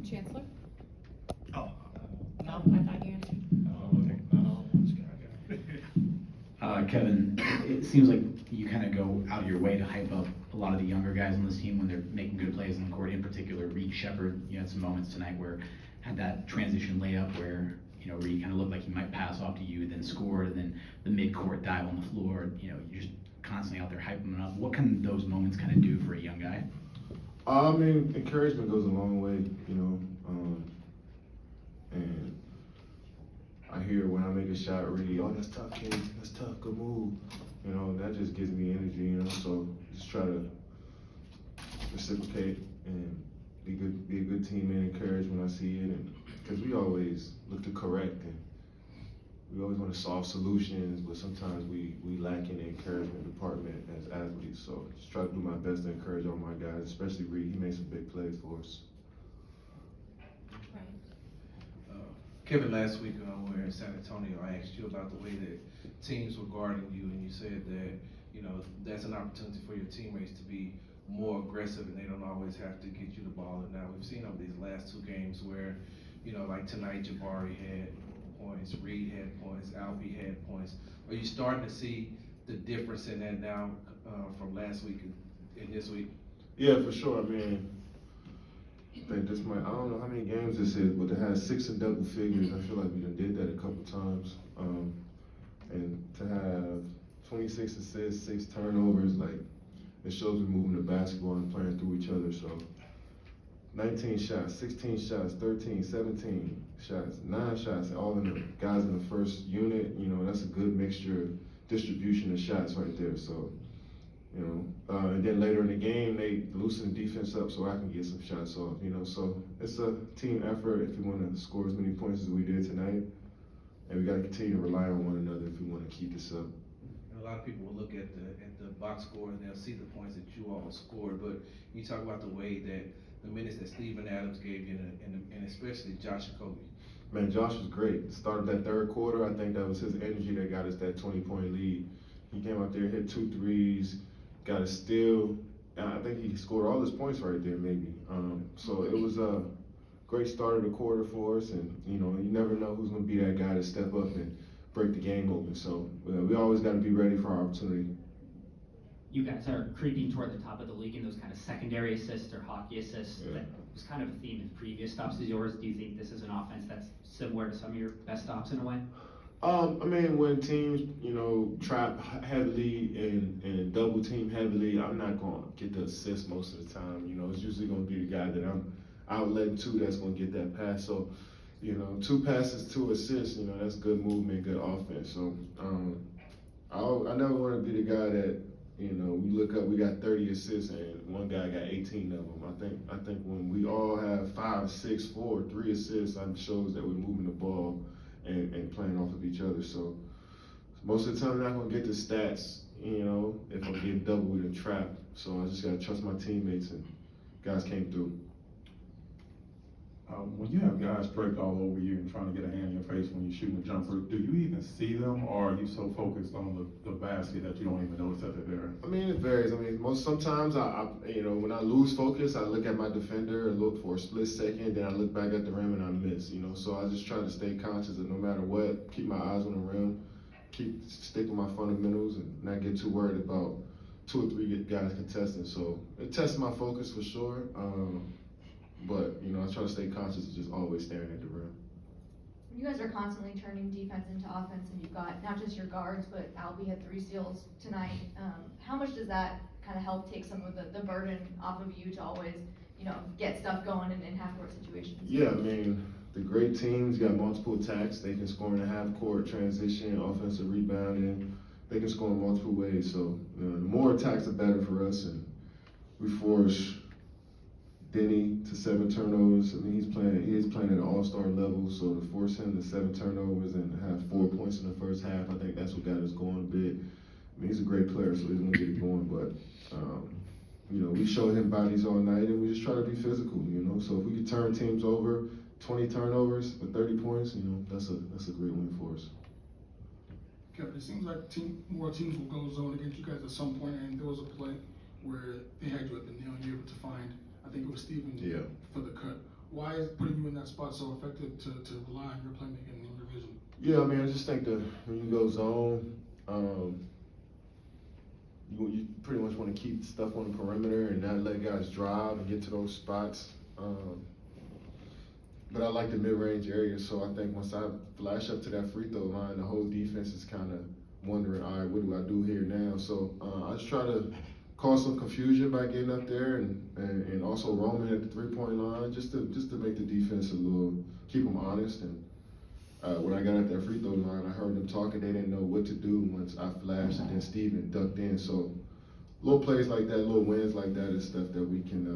Chancellor? Oh. No, I thought you answered. Kevin, it seems like you kind of go out of your way to hype up a lot of the younger guys on this team when they're making good plays on the court. In particular, Reed Shepherd, you had some moments tonight where had that transition layup where, you know, Reed kind of looked like he might pass off to you, then score, and then the mid-court dive on the floor. You know, you're just constantly out there hyping him up. What can those moments kind of do for a young guy? I mean, encouragement goes a long way, you know, and I hear when I make a shot, really, oh, that's tough, kid, that's tough, good move. You know, that just gives me energy, you know, so just try to reciprocate and be a good teammate, encourage when I see it, and because we always look to correct and we always want to solve solutions, but sometimes we lack in the encouragement department as athletes. So just try to do my best to encourage all my guys, especially Reed. He made some big plays for us. Kevin, last week when we were in San Antonio, I asked you about the way that teams were guarding you, and you said that, you know, that's an opportunity for your teammates to be more aggressive and they don't always have to get you the ball. And now we've seen over these last two games where, you know, like tonight, Jabari had points, Reed had points, Albie had points. Are you starting to see the difference in that now from last week and this week? Yeah, for sure. I mean, I think this might, I don't know how many games this is, but it has 6 in double figures. I feel like we done did that a couple times. And to have 26 assists, 6 turnovers, like, it shows we're moving the basketball and playing through each other. So 19 shots, 16 shots, 13, 17 shots, 9 shots, all in the guys in the first unit. You know, that's a good mixture of distribution of shots right there. So, you know, and then later in the game, they loosen the defense up so I can get some shots off, you know. So it's a team effort if we want to score as many points as we did tonight. And we got to continue to rely on one another if we want to keep this up. A lot of people will look at the box score and they'll see the points that you all scored, but you talk about the way that the minutes that Steven Adams gave you and especially Josh Okogie. Man, Josh was great. Started that third quarter, I think that was his energy that got us that 20-point lead. He came out there, hit 2 threes, got a steal. I think he scored all his points right there, maybe. So it was a great start of the quarter for us, and you know, you never know who's going to be that guy to step up and break the game open. So we always got to be ready for our opportunity. You guys are creeping toward the top of the league in those kind of secondary assists or hockey assists. Yeah. That was kind of a theme in previous stops of yours. Do you think this is an offense that's similar to some of your best stops in a way? I mean, when teams, you know, trap heavily and double team heavily, I'm not going to get the assist most of the time. You know, it's usually going to be the guy that I'm outletting to that's going to get that pass. So, you know, 2 passes, 2 assists, you know, that's good movement, good offense. So, I never want to be the guy that, you know, we look up, we got 30 assists and one guy got 18 of them. I think when we all have 5, 6, 4, 3 assists, that shows that we're moving the ball and playing off of each other. So most of the time I'm not gonna get the stats, you know, if I'm getting doubled and trapped. So I just gotta trust my teammates, and guys came through. When you have guys break all over you and trying to get a hand in your face when you're shooting a jumper, do you even see them, or are you so focused on the basket that you don't even notice that they're there? I mean, it varies. I mean, sometimes I you know, when I lose focus, I look at my defender and look for a split second, then I look back at the rim and I miss, you know. So I just try to stay conscious of no matter what, keep my eyes on the rim, stick with my fundamentals, and not get too worried about 2 or 3 guys contesting. So it tests my focus for sure. But, you know, I try to stay conscious of just always staring at the rim. You guys are constantly turning defense into offense, and you've got not just your guards, but Albie had 3 steals tonight. How much does that kind of help take some of the burden off of you to always, you know, get stuff going in half-court situations? Yeah, I mean, the great teams got multiple attacks. They can score in a half-court transition, offensive rebounding. They can score in multiple ways. So, you know, the more attacks, the better for us. And we force Denny to 7 turnovers. I mean, he is playing at an all-star level, so to force him to 7 turnovers and have 4 points in the first half, I think that's what got us going a bit. I mean, he's a great player, so he's gonna get it going, but you know, we showed him bodies all night, and we just try to be physical, you know. So if we could turn teams over, 20 turnovers with 30 points, you know, that's a great win for us. Kevin, it seems like more teams will go zone against you guys at some point, and there was a play where they had you at the nail and you were able to find, I think it was Steven, Yeah. for the cut. why is putting you in that spot so effective to rely on your playmaking and your vision? Yeah, I mean, I just think that when you go zone, you pretty much want to keep stuff on the perimeter and not let guys drive and get to those spots. But I like the mid-range area, so I think once I flash up to that free throw line, the whole defense is kind of wondering, all right, what do I do here now? So I just try to cause some confusion by getting up there and also roaming at the three-point line, just to make the defense keep them honest. And when I got at that free throw line, I heard them talking. They didn't know what to do once I flashed, and then Steven ducked in. So little plays like that, little wins like that is stuff that we can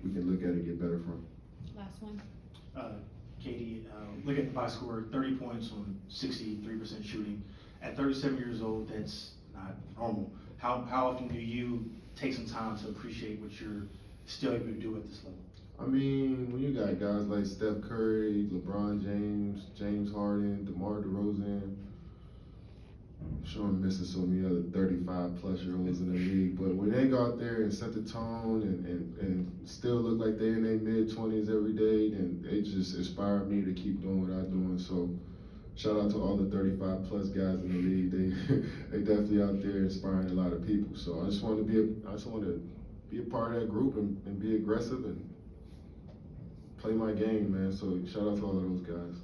look at and get better from. Last one. Katie, look at the box score, 30 points on 63% shooting. At 37 years old, that's not normal. How often do you take some time to appreciate what you're still able to do at this level? I mean, when you got guys like Steph Curry, LeBron James, James Harden, DeMar DeRozan, I'm sure I'm missing so many other 35-plus-year-olds in the league, but when they go out there and set the tone and still look like they're in their mid-20s every day, then they just inspire me to keep doing what I'm doing. So shout out to all the 35-plus guys in the league. They definitely out there inspiring a lot of people. So I just want to be a part of that group and be aggressive and play my game, man. So shout out to all of those guys.